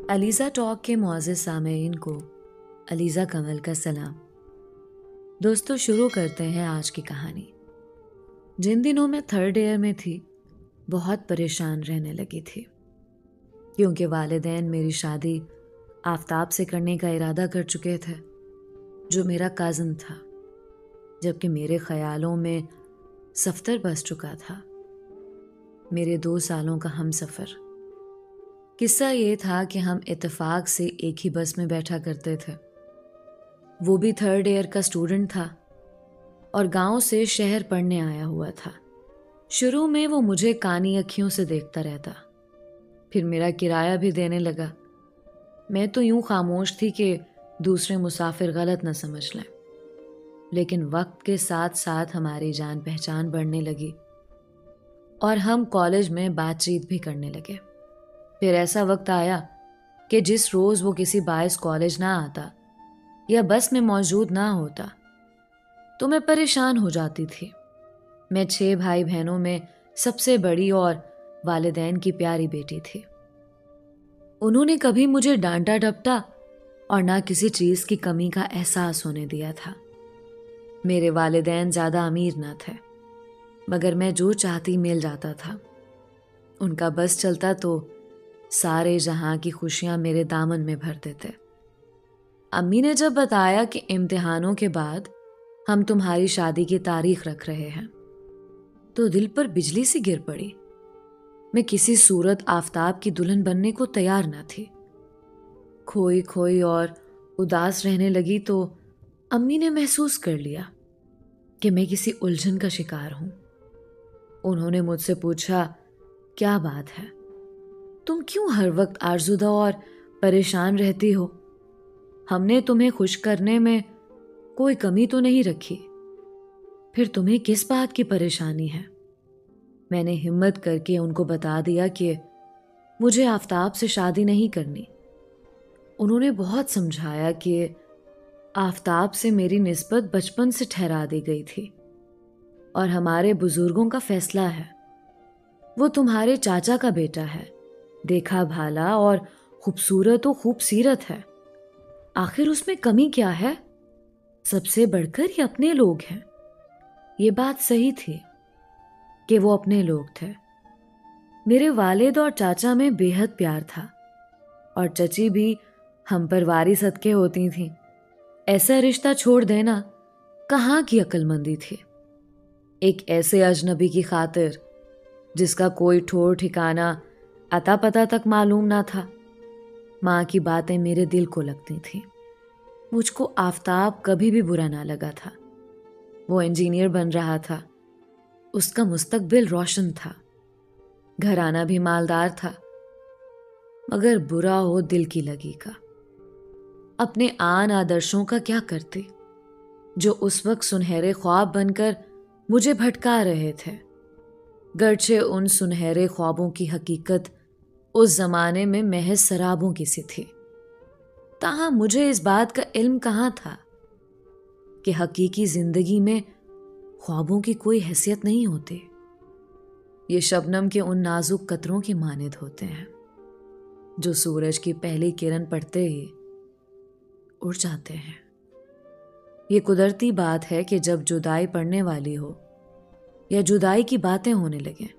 Aliza talk के मुअज़्ज़िज़ सामईन को अलीज़ा कमल का सलाम। दोस्तों, शुरू करते हैं आज की कहानी। जिन दिनों मैं थर्ड ईयर में थी, बहुत परेशान रहने लगी थी, क्योंकि वालिदैन मेरी शादी आफताब से करने का इरादा कर चुके थे, जो मेरा काज़न था, जबकि मेरे ख्यालों में सफ्तर बस चुका था, मेरे 2 सालों का हमसफ़र। किस्सा ये था कि हम इत्तेफाक से एक ही बस में बैठा करते थे। वो भी थर्ड ईयर का स्टूडेंट था और गांव से शहर पढ़ने आया हुआ था। शुरू में वो मुझे कानी अखियों से देखता रहता, फिर मेरा किराया भी देने लगा। मैं तो यूं खामोश थी कि दूसरे मुसाफिर गलत न समझ लें, लेकिन वक्त के साथ साथ हमारी जान पहचान बढ़ने लगी और हम कॉलेज में बातचीत भी करने लगे। फिर ऐसा वक्त आया कि जिस रोज़ वो किसी बाइस कॉलेज ना आता या बस में मौजूद ना होता तो मैं परेशान हो जाती थी। मैं 6 भाई बहनों में सबसे बड़ी और वालिदैन की प्यारी बेटी थी। उन्होंने कभी मुझे डांटा डपटा और ना किसी चीज़ की कमी का एहसास होने दिया था। मेरे वालिदैन ज़्यादा अमीर ना थे, मगर मैं जो चाहती मिल जाता था। उनका बस चलता तो सारे जहां की खुशियां मेरे दामन में भर देते। अम्मी ने जब बताया कि इम्तिहानों के बाद हम तुम्हारी शादी की तारीख रख रहे हैं, तो दिल पर बिजली सी गिर पड़ी। मैं किसी सूरत आफताब की दुल्हन बनने को तैयार न थी। खोई खोई और उदास रहने लगी तो अम्मी ने महसूस कर लिया कि मैं किसी उलझन का शिकार हूं। उन्होंने मुझसे पूछा, क्या बात है, तुम क्यों हर वक्त आरज़ुदा और परेशान रहती हो? हमने तुम्हें खुश करने में कोई कमी तो नहीं रखी, फिर तुम्हें किस बात की परेशानी है? मैंने हिम्मत करके उनको बता दिया कि मुझे आफताब से शादी नहीं करनी। उन्होंने बहुत समझाया कि आफताब से मेरी निस्बत बचपन से ठहरा दी गई थी और हमारे बुजुर्गों का फैसला है। वो तुम्हारे चाचा का बेटा है, देखा भाला और खूबसूरत और खूबसीरत है। आखिर उसमें कमी क्या है? सबसे बढ़कर ये अपने लोग हैं। ये बात सही थी कि वो अपने लोग थे। मेरे वालिद और चाचा में बेहद प्यार था और चची भी हम पर वारी सदके होती थीं। ऐसा रिश्ता छोड़ देना कहाँ की अक्लमंदी थी। एक ऐसे अजनबी की खातिर जिसका कोई ठोर ठिकाना अता पता तक मालूम ना था। माँ की बातें मेरे दिल को लगती थीं। मुझको आफताब कभी भी बुरा ना लगा था। वो इंजीनियर बन रहा था, उसका मुस्तकबिल रोशन था, घराना भी मालदार था, मगर बुरा हो दिल की लगी का। अपने आन आदर्शों का क्या करती, जो उस वक्त सुनहरे ख्वाब बनकर मुझे भटका रहे थे। गर्चे उन सुनहरे ख्वाबों की हकीकत उस जमाने में महज शराबों की सी थी। ताहम मुझे इस बात का इल्म कहाँ था कि हकीकी जिंदगी में ख्वाबों की कोई हैसियत नहीं होती। ये शबनम के उन नाजुक कतरों की मानिद होते हैं जो सूरज की पहली किरण पड़ते ही उड़ जाते हैं। ये कुदरती बात है कि जब जुदाई पड़ने वाली हो या जुदाई की बातें होने लगे,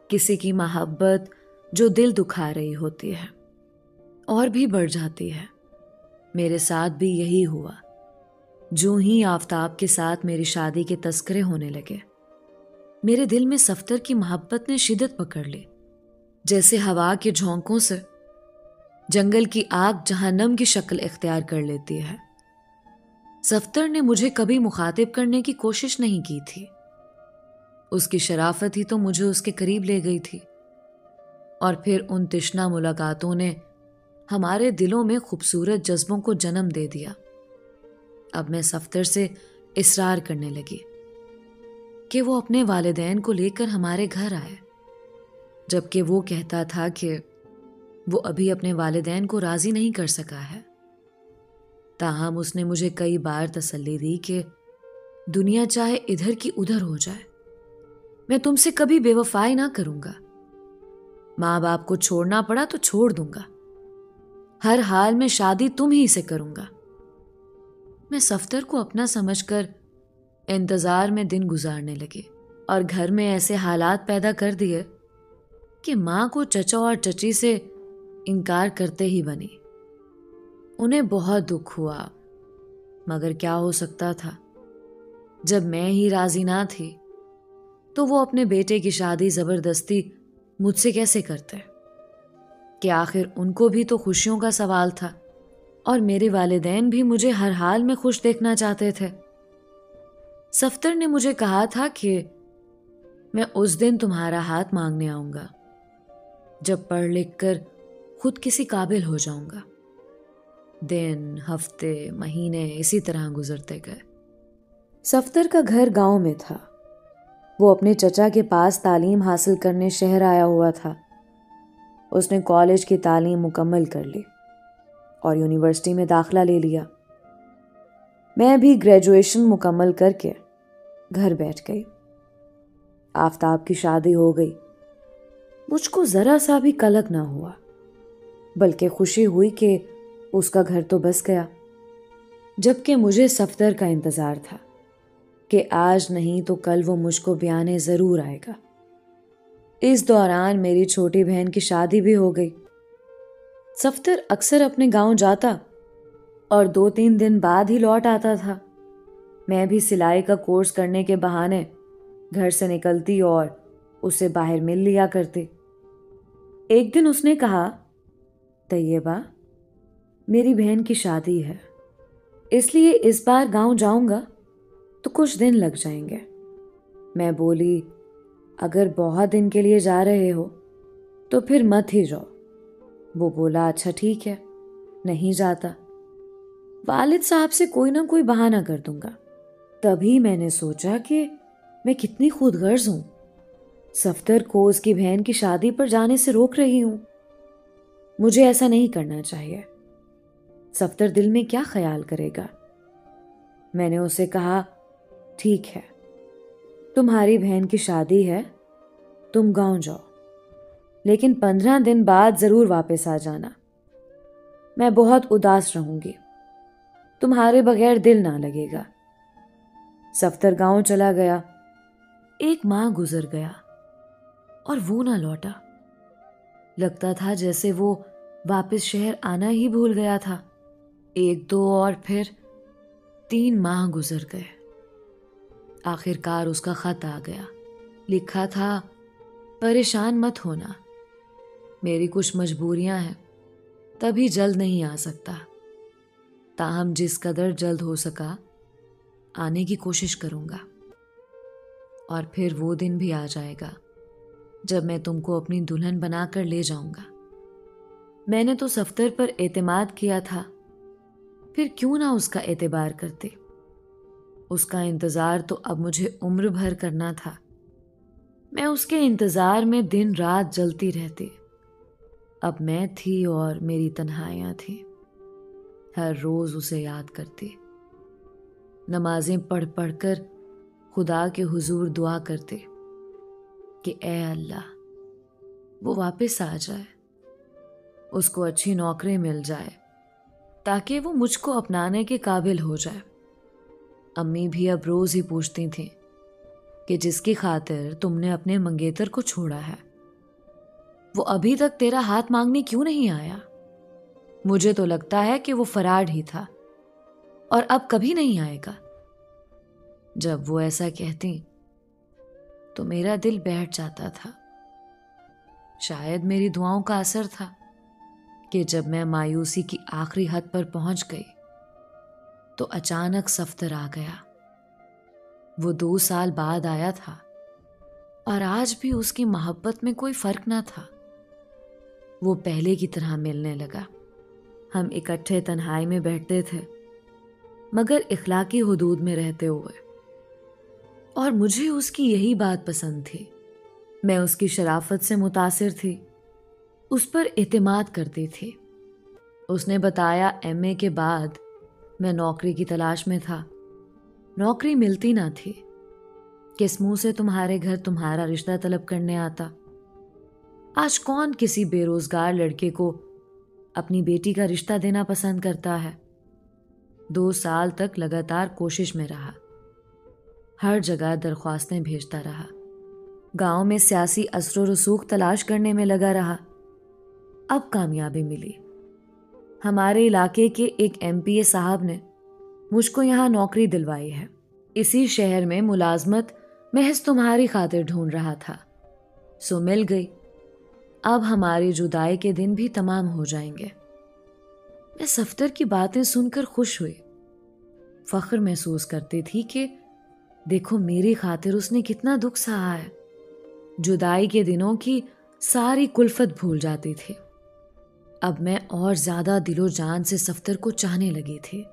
किसी की मोहब्बत जो दिल दुखा रही होती है और भी बढ़ जाती है। मेरे साथ भी यही हुआ। जो ही आफताब के साथ मेरी शादी के तस्करे होने लगे, मेरे दिल में सफ्तर की मोहब्बत ने शिद्दत पकड़ ली, जैसे हवा के झोंकों से जंगल की आग जहन्नम की शक्ल इख्तियार कर लेती है। सफ्तर ने मुझे कभी मुखातिब करने की कोशिश नहीं की थी। उसकी शराफत ही तो मुझे उसके करीब ले गई थी और फिर उन तिश्ना मुलाकातों ने हमारे दिलों में खूबसूरत जज्बों को जन्म दे दिया। अब मैं सफ्तर से इसरार करने लगी कि वो अपने वालिदैन को लेकर हमारे घर आए, जबकि वो कहता था कि वो अभी अपने वालिदैन को राजी नहीं कर सका है। ताहम उसने मुझे कई बार तसल्ली दी कि दुनिया चाहे इधर की उधर हो जाए, मैं तुमसे कभी बेवफाई ना करूंगा। माँ बाप को छोड़ना पड़ा तो छोड़ दूंगा, हर हाल में शादी तुम ही से करूंगा। मैं सफ्तर को अपना समझकर इंतजार में दिन गुजारने लगी और घर में ऐसे हालात पैदा कर दिए कि माँ को चचा और चची से इनकार करते ही बनी। उन्हें बहुत दुख हुआ, मगर क्या हो सकता था। जब मैं ही राजी ना थी तो वो अपने बेटे की शादी जबरदस्ती मुझसे कैसे करते कि आखिर उनको भी तो खुशियों का सवाल था और मेरे वालिदैन भी मुझे हर हाल में खुश देखना चाहते थे। सफ्तर ने मुझे कहा था कि मैं उस दिन तुम्हारा हाथ मांगने आऊंगा जब पढ़ लिख कर खुद किसी काबिल हो जाऊंगा। दिन, हफ्ते, महीने इसी तरह गुजरते गए। सफ्तर का घर गांव में था। वो अपने चचा के पास तालीम हासिल करने शहर आया हुआ था। उसने कॉलेज की तालीम मुकम्मल कर ली और यूनिवर्सिटी में दाखिला ले लिया। मैं भी ग्रेजुएशन मुकम्मल करके घर बैठ गई। आफताब की शादी हो गई। मुझको जरा सा भी कलक ना हुआ, बल्कि खुशी हुई कि उसका घर तो बस गया। जबकि मुझे सफ्तर का इंतजार था कि आज नहीं तो कल वो मुझको ब्याने जरूर आएगा। इस दौरान मेरी छोटी बहन की शादी भी हो गई। सफ्तर अक्सर अपने गांव जाता और 2-3 दिन बाद ही लौट आता था। मैं भी सिलाई का कोर्स करने के बहाने घर से निकलती और उसे बाहर मिल लिया करती। एक दिन उसने कहा, तैयबा, मेरी बहन की शादी है, इसलिए इस बार गांव जाऊंगा तो कुछ दिन लग जाएंगे। मैं बोली, अगर बहुत दिन के लिए जा रहे हो तो फिर मत ही जाओ। वो बोला, अच्छा ठीक है, नहीं जाता। वालिद साहब से कोई ना कोई बहाना कर दूंगा। तभी मैंने सोचा कि मैं कितनी खुदगर्ज हूं, सफ्तर को उसकी बहन की शादी पर जाने से रोक रही हूं। मुझे ऐसा नहीं करना चाहिए। सफ्तर दिल में क्या ख्याल करेगा। मैंने उसे कहा, ठीक है, तुम्हारी बहन की शादी है, तुम गांव जाओ, लेकिन 15 दिन बाद जरूर वापस आ जाना। मैं बहुत उदास रहूंगी, तुम्हारे बगैर दिल ना लगेगा। सफ्तर गांव चला गया। एक माह गुजर गया और वो ना लौटा। लगता था जैसे वो वापस शहर आना ही भूल गया था। 1-2 और फिर 3 माह गुजर गए। आखिरकार उसका खत आ गया। लिखा था, परेशान मत होना, मेरी कुछ मजबूरियां हैं, तभी जल्द नहीं आ सकता। ताहम जिस कदर जल्द हो सका आने की कोशिश करूंगा। और फिर वो दिन भी आ जाएगा जब मैं तुमको अपनी दुल्हन बनाकर ले जाऊंगा। मैंने तो सफ्तर पर एतमाद किया था, फिर क्यों ना उसका एतबार करते। उसका इंतजार तो अब मुझे उम्र भर करना था। मैं उसके इंतजार में दिन रात जलती रहती। अब मैं थी और मेरी तन्हाइयां थी। हर रोज उसे याद करती। नमाजें पढ़ पढ़कर खुदा के हुजूर दुआ करते कि ए अल्लाह, वो वापस आ जाए, उसको अच्छी नौकरी मिल जाए ताकि वो मुझको अपनाने के काबिल हो जाए। अम्मी भी अब रोज ही पूछती थी कि जिसकी खातिर तुमने अपने मंगेतर को छोड़ा है, वो अभी तक तेरा हाथ मांगने क्यों नहीं आया। मुझे तो लगता है कि वो फरार ही था और अब कभी नहीं आएगा। जब वो ऐसा कहती तो मेरा दिल बैठ जाता था। शायद मेरी दुआओं का असर था कि जब मैं मायूसी की आखिरी हद पर पहुंच गई तो अचानक सफ्तर आ गया। वो 2 साल बाद आया था और आज भी उसकी मोहब्बत में कोई फर्क ना था। वो पहले की तरह मिलने लगा। हम इकट्ठे तन्हाई में बैठते थे, मगर इखलाकी हुदूद में रहते हुए। और मुझे उसकी यही बात पसंद थी। मैं उसकी शराफत से मुतासिर थी, उस पर एतमाद करती थी। उसने बताया एमए के बाद मैं नौकरी की तलाश में था। नौकरी मिलती ना थी। किस मुंह से तुम्हारे घर तुम्हारा रिश्ता तलब करने आता। आज कौन किसी बेरोजगार लड़के को अपनी बेटी का रिश्ता देना पसंद करता है। 2 साल तक लगातार कोशिश में रहा, हर जगह दरख्वास्तें भेजता रहा, गांव में सियासी असर रसूख तलाश करने में लगा रहा। अब कामयाबी मिली। हमारे इलाके के एक एमपीए साहब ने मुझको यहाँ नौकरी दिलवाई है। इसी शहर में मुलाजमत महज तुम्हारी खातिर ढूंढ रहा था, सो मिल गई। अब हमारी जुदाई के दिन भी तमाम हो जाएंगे। मैं सफ्तर की बातें सुनकर खुश हुई। फख्र महसूस करती थी कि देखो मेरी खातिर उसने कितना दुख सहा है। जुदाई के दिनों की सारी कुल्फत भूल जाती थी। अब मैं और ज्यादा दिलो जान से सफ्तर को चाहने लगी थी।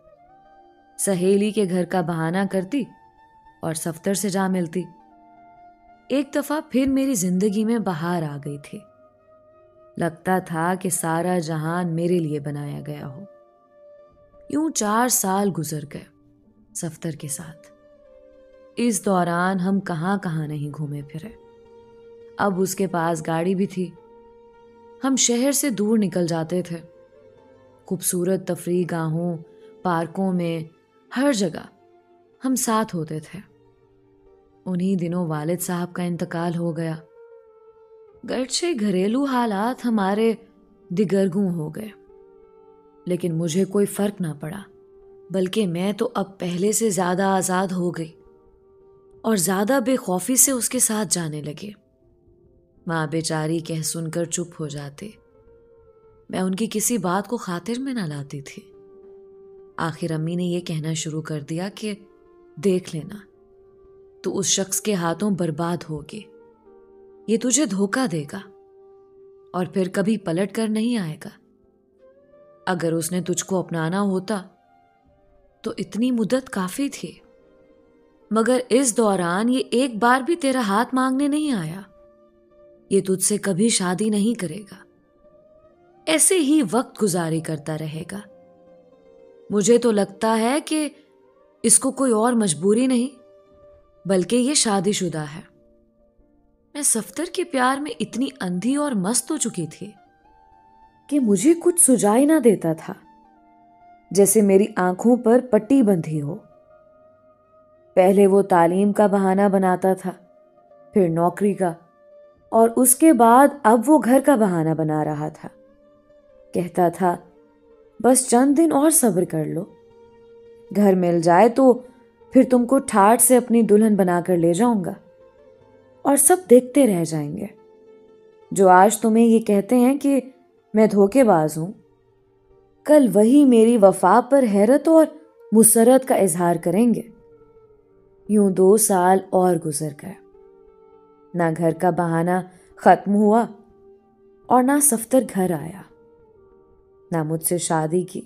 सहेली के घर का बहाना करती और सफ्तर से जा मिलती। एक दफा फिर मेरी जिंदगी में बहार आ गई थी। लगता था कि सारा जहान मेरे लिए बनाया गया हो। यूं 4 साल गुजर गए सफ्तर के साथ। इस दौरान हम कहां कहां नहीं घूमे फिरे। अब उसके पास गाड़ी भी थी। हम शहर से दूर निकल जाते थे। खूबसूरत तफरीह गाहों, पार्कों में, हर जगह हम साथ होते थे। उन्हीं दिनों वालिद साहब का इंतकाल हो गया। गर्चे घरेलू हालात हमारे दिगरगू हो गए, लेकिन मुझे कोई फर्क ना पड़ा, बल्कि मैं तो अब पहले से ज्यादा आजाद हो गई और ज्यादा बेखौफी से उसके साथ जाने लगी। माँ बेचारी कह सुनकर चुप हो जाती। मैं उनकी किसी बात को खातिर में ना लाती थी। आखिर अम्मी ने यह कहना शुरू कर दिया कि देख लेना, तू उस शख्स के हाथों बर्बाद होगी। ये तुझे धोखा देगा और फिर कभी पलट कर नहीं आएगा। अगर उसने तुझको अपनाना होता तो इतनी मुद्दत काफी थी, मगर इस दौरान ये एक बार भी तेरा हाथ मांगने नहीं आया। ये तुझसे कभी शादी नहीं करेगा, ऐसे ही वक्त गुजारी करता रहेगा। मुझे तो लगता है कि इसको कोई और मजबूरी नहीं, बल्कि ये शादीशुदा है। मैं सफ्तर के प्यार में इतनी अंधी और मस्त हो चुकी थी कि मुझे कुछ सुझाई ना देता था, जैसे मेरी आंखों पर पट्टी बंधी हो। पहले वो तालीम का बहाना बनाता था, फिर नौकरी का, और उसके बाद अब वो घर का बहाना बना रहा था। कहता था बस चंद दिन और सब्र कर लो, घर मिल जाए तो फिर तुमको ठाठ से अपनी दुल्हन बनाकर ले जाऊंगा और सब देखते रह जाएंगे। जो आज तुम्हें ये कहते हैं कि मैं धोखेबाज हूं, कल वही मेरी वफा पर हैरत और मुसरत का इजहार करेंगे। यूं 2 साल और गुजर गए। ना घर का बहाना खत्म हुआ और ना सफ्तर घर आया, ना मुझसे शादी की,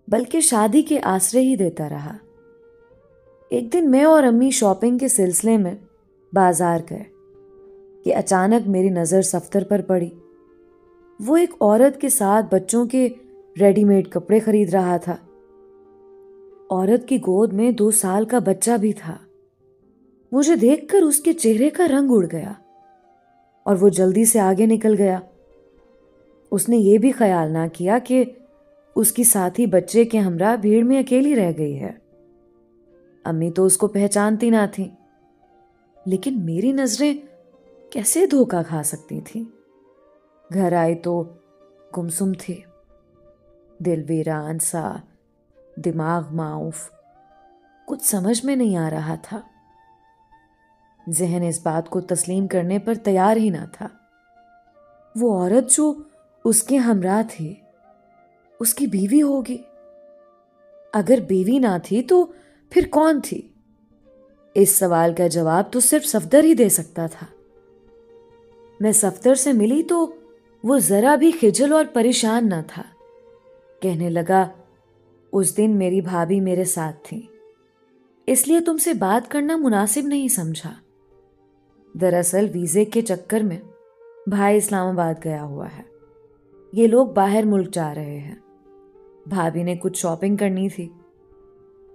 बल्कि शादी के आसरे ही देता रहा। एक दिन मैं और अम्मी शॉपिंग के सिलसिले में बाजार गए कि अचानक मेरी नजर सफ्तर पर पड़ी। वो एक औरत के साथ बच्चों के रेडीमेड कपड़े खरीद रहा था। औरत की गोद में 2 साल का बच्चा भी था। मुझे देखकर उसके चेहरे का रंग उड़ गया और वो जल्दी से आगे निकल गया। उसने ये भी ख्याल ना किया कि उसकी साथी बच्चे के हमरा भीड़ में अकेली रह गई है। अम्मी तो उसको पहचानती ना थी, लेकिन मेरी नजरें कैसे धोखा खा सकती थी। घर आई तो गुमसुम थी, दिल वीरान सा, दिमाग माऊफ, कुछ समझ में नहीं आ रहा था। जहन इस बात को तस्लीम करने पर तैयार ही ना था। वो औरत जो उसके हमरा थी, उसकी बीवी होगी। अगर बीवी ना थी तो फिर कौन थी? इस सवाल का जवाब तो सिर्फ सफदर ही दे सकता था। मैं सफदर से मिली तो वो जरा भी खिजल और परेशान ना था। कहने लगा, उस दिन मेरी भाभी मेरे साथ थी, इसलिए तुमसे बात करना मुनासिब नहीं समझा। दरअसल वीजे के चक्कर में भाई इस्लामाबाद गया हुआ है। ये लोग बाहर मुल्क जा रहे हैं। भाभी ने कुछ शॉपिंग करनी थी।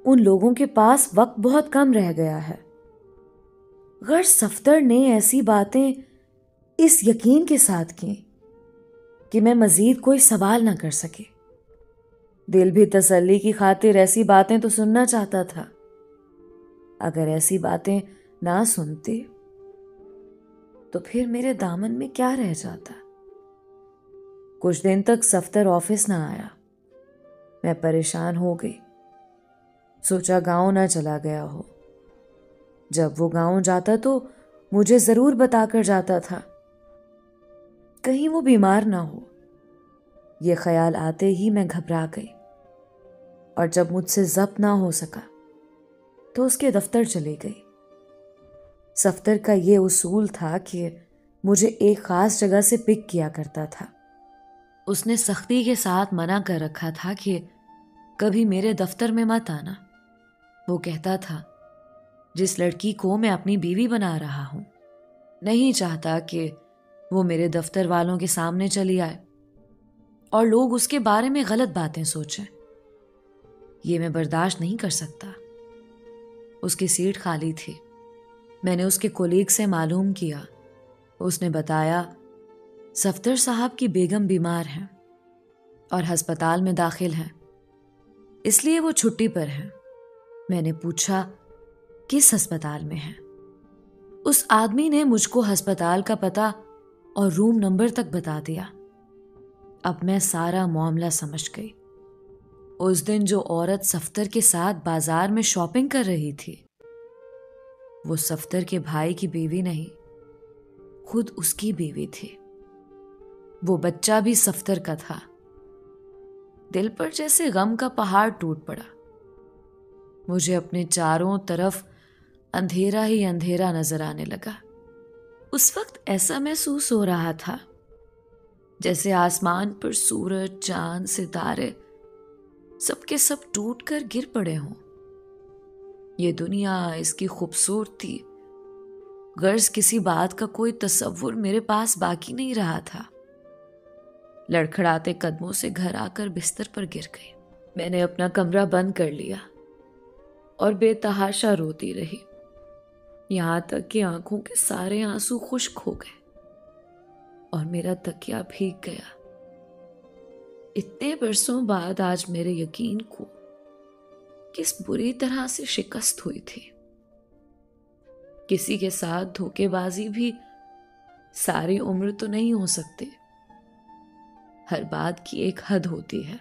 उन लोगों के पास वक्त बहुत कम रह गया है। गर सफ्दर ने ऐसी बातें इस यकीन के साथ की कि मैं मजीद कोई सवाल ना कर सके। दिल भी तसल्ली की खातिर ऐसी बातें तो सुनना चाहता था। अगर ऐसी बातें ना सुनते तो फिर मेरे दामन में क्या रह जाता। कुछ दिन तक सफ्तर ऑफिस ना आया। मैं परेशान हो गई। सोचा गांव ना चला गया हो। जब वो गांव जाता तो मुझे जरूर बताकर जाता था। कहीं वो बीमार ना हो। ये ख्याल आते ही मैं घबरा गई और जब मुझसे जब्त ना हो सका तो उसके दफ्तर चली गई। सफ्तर का ये उसूल था कि मुझे एक खास जगह से पिक किया करता था। उसने सख्ती के साथ मना कर रखा था कि कभी मेरे दफ्तर में मत आना। वो कहता था जिस लड़की को मैं अपनी बीवी बना रहा हूं, नहीं चाहता कि वो मेरे दफ्तर वालों के सामने चली आए और लोग उसके बारे में गलत बातें सोचें। ये मैं बर्दाश्त नहीं कर सकता। उसकी सीट खाली थी। मैंने उसके कोलीग से मालूम किया। उसने बताया सफ्तर साहब की बेगम बीमार हैं और अस्पताल में दाखिल हैं, इसलिए वो छुट्टी पर हैं। मैंने पूछा किस अस्पताल में हैं? उस आदमी ने मुझको अस्पताल का पता और रूम नंबर तक बता दिया। अब मैं सारा मामला समझ गई। उस दिन जो औरत सफ्तर के साथ बाजार में शॉपिंग कर रही थी, वो सफ्तर के भाई की बीवी नहीं, खुद उसकी बीवी थी। वो बच्चा भी सफ्तर का था। दिल पर जैसे गम का पहाड़ टूट पड़ा। मुझे अपने चारों तरफ अंधेरा ही अंधेरा नजर आने लगा। उस वक्त ऐसा महसूस हो रहा था जैसे आसमान पर सूरज, चांद, सितारे सबके सब टूट कर गिर पड़े हों। ये दुनिया, इसकी खूबसूरती, गर्ज किसी बात का कोई तसव्वुर मेरे पास बाकी नहीं रहा था। लड़खड़ाते कदमों से घर आकर बिस्तर पर गिर गई। मैंने अपना कमरा बंद कर लिया और बेतहाशा रोती रही, यहां तक कि आंखों के सारे आंसू खुश्क हो गए और मेरा तकिया भीग गया। इतने बरसों बाद आज मेरे यकीन को किस बुरी तरह से शिकस्त हुई थी। किसी के साथ धोखेबाजी भी सारी उम्र तो नहीं हो सकती। हर बात की एक हद होती है।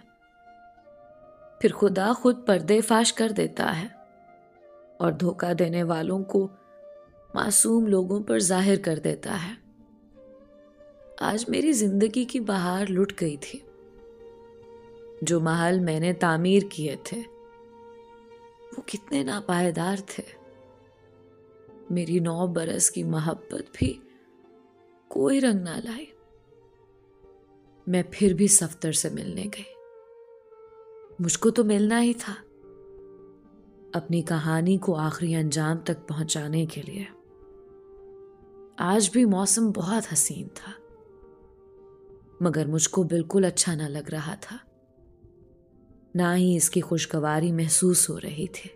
फिर खुदा खुद पर्दे फाश कर देता है और धोखा देने वालों को मासूम लोगों पर जाहिर कर देता है। आज मेरी जिंदगी की बहार लुट गई थी। जो महल मैंने तामीर किए थे वो कितने नापायदार थे। मेरी 9 बरस की मोहब्बत भी कोई रंग ना लाई। मैं फिर भी सफ्तर से मिलने गई। मुझको तो मिलना ही था, अपनी कहानी को आखिरी अंजाम तक पहुंचाने के लिए। आज भी मौसम बहुत हसीन था, मगर मुझको बिल्कुल अच्छा ना लग रहा था। ना ही इसकी खुशगवारी महसूस हो रही थी।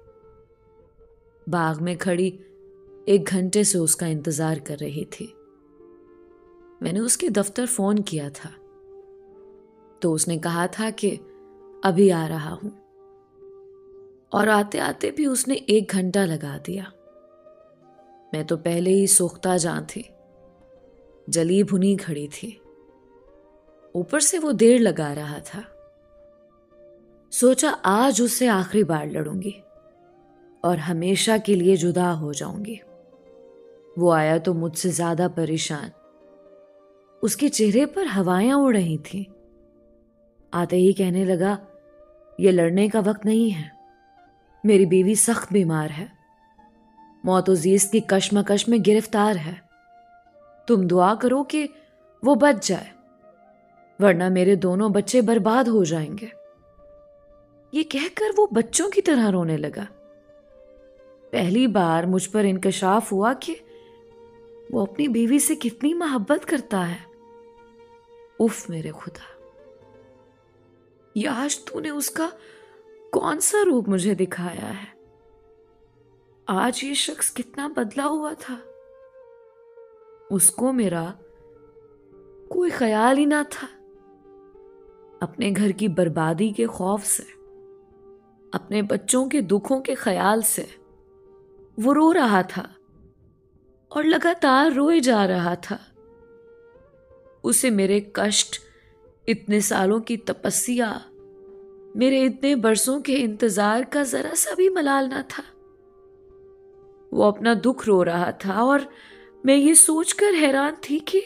बाग में खड़ी 1 घंटे से उसका इंतजार कर रही थी। मैंने उसके दफ्तर फोन किया था तो उसने कहा था कि अभी आ रहा हूं, और आते आते भी उसने 1 घंटा लगा दिया। मैं तो पहले ही सोख्ता जान थी, जली भुनी खड़ी थी। ऊपर से वो देर लगा रहा था। सोचा आज उससे आखिरी बार लड़ूंगी और हमेशा के लिए जुदा हो जाऊंगी। वो आया तो मुझसे ज्यादा परेशान। उसके चेहरे पर हवाएं उड़ रही थीं। आते ही कहने लगा, ये लड़ने का वक्त नहीं है। मेरी बीवी सख्त बीमार है, मौत-ओ-जीज़ की कश्मकश में गिरफ्तार है। तुम दुआ करो कि वो बच जाए, वरना मेरे दोनों बच्चे बर्बाद हो जाएंगे। ये कहकर वो बच्चों की तरह रोने लगा। पहली बार मुझ पर इंकशाफ हुआ कि वो अपनी बीवी से कितनी मोहब्बत करता है। उफ मेरे खुदा, ये आज तूने उसका कौन सा रूप मुझे दिखाया है। आज ये शख्स कितना बदला हुआ था। उसको मेरा कोई ख्याल ही ना था। अपने घर की बर्बादी के खौफ से, अपने बच्चों के दुखों के ख्याल से वो रो रहा था और लगातार रोए जा रहा था। उसे मेरे कष्ट, इतने सालों की तपस्या, मेरे इतने बरसों के इंतजार का जरा सा भी मलाल ना था। वो अपना दुख रो रहा था और मैं ये सोचकर हैरान थी कि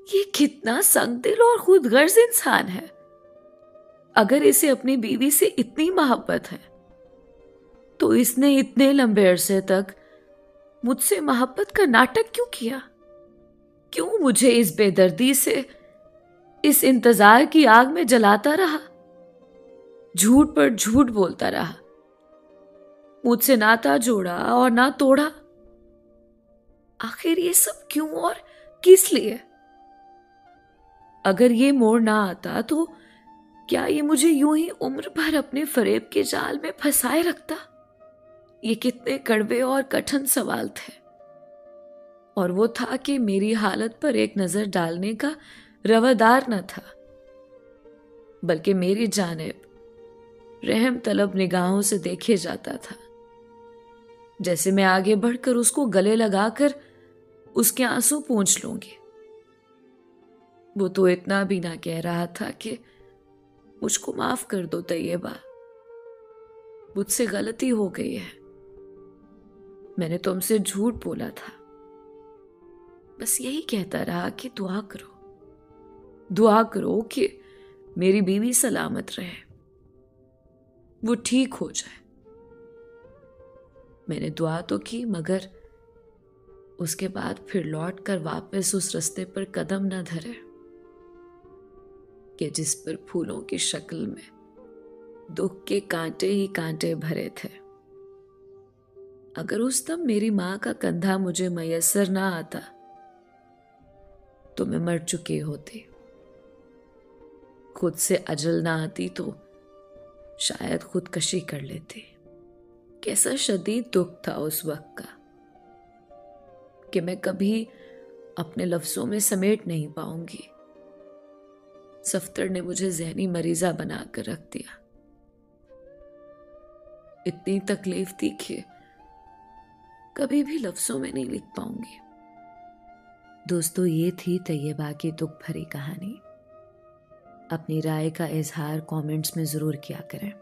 ये कितना संगदिल और खुदगर्ज इंसान है। अगर इसे अपनी बीवी से इतनी मोहब्बत है तो इसने इतने लंबे अरसे तक मुझसे मोहब्बत का नाटक क्यों किया? क्यों मुझे इस बेदर्दी से, इस इंतजार की आग में जलाता रहा, झूठ पर झूठ बोलता रहा, मुझसे नाता जोड़ा और ना तोड़ा? आखिर ये सब क्यों और किस लिए? अगर ये मोड़ ना आता तो क्या ये मुझे यूं ही उम्र भर अपने फरेब के जाल में फंसाए रखता? ये कितने कड़वे और कठिन सवाल थे। और वो था कि मेरी हालत पर एक नजर डालने का रवादार न था, बल्कि मेरी जानिब रहम तलब निगाहों से देखे जाता था, जैसे मैं आगे बढ़कर उसको गले लगाकर उसके आंसू पोंछ लूंगी। वो तो इतना भी ना कह रहा था कि मुझको माफ कर दो तैयबा, मुझसे गलती हो गई है, मैंने तुमसे झूठ बोला था। बस यही कहता रहा कि दुआ करो कि मेरी बीवी सलामत रहे, वो ठीक हो जाए। मैंने दुआ तो की, मगर उसके बाद फिर लौट कर वापस उस रास्ते पर कदम न धरे कि जिस पर फूलों की शक्ल में दुख के कांटे ही कांटे भरे थे। अगर उस दम मेरी मां का कंधा मुझे मयस्सर ना आता तो मैं मर चुकी होती। खुद से अजल ना आती तो शायद खुदकशी कर लेती। कैसा शदीद दुख था उस वक्त का कि मैं कभी अपने लफ्जों में समेट नहीं पाऊंगी। सफ्तर ने मुझे ज़हनी मरीजा बनाकर रख दिया। इतनी तकलीफ थी कि कभी भी लफ्जों में नहीं लिख पाऊंगी। दोस्तों, ये थी तैयबा की दुख भरी कहानी। अपनी राय का इजहार कमेंट्स में ज़रूर किया करें।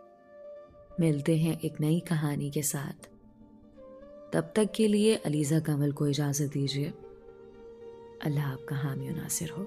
मिलते हैं एक नई कहानी के साथ। तब तक के लिए अलीज़ा कमल को इजाज़त दीजिए। अल्लाह आपका हामी और नासिर हो।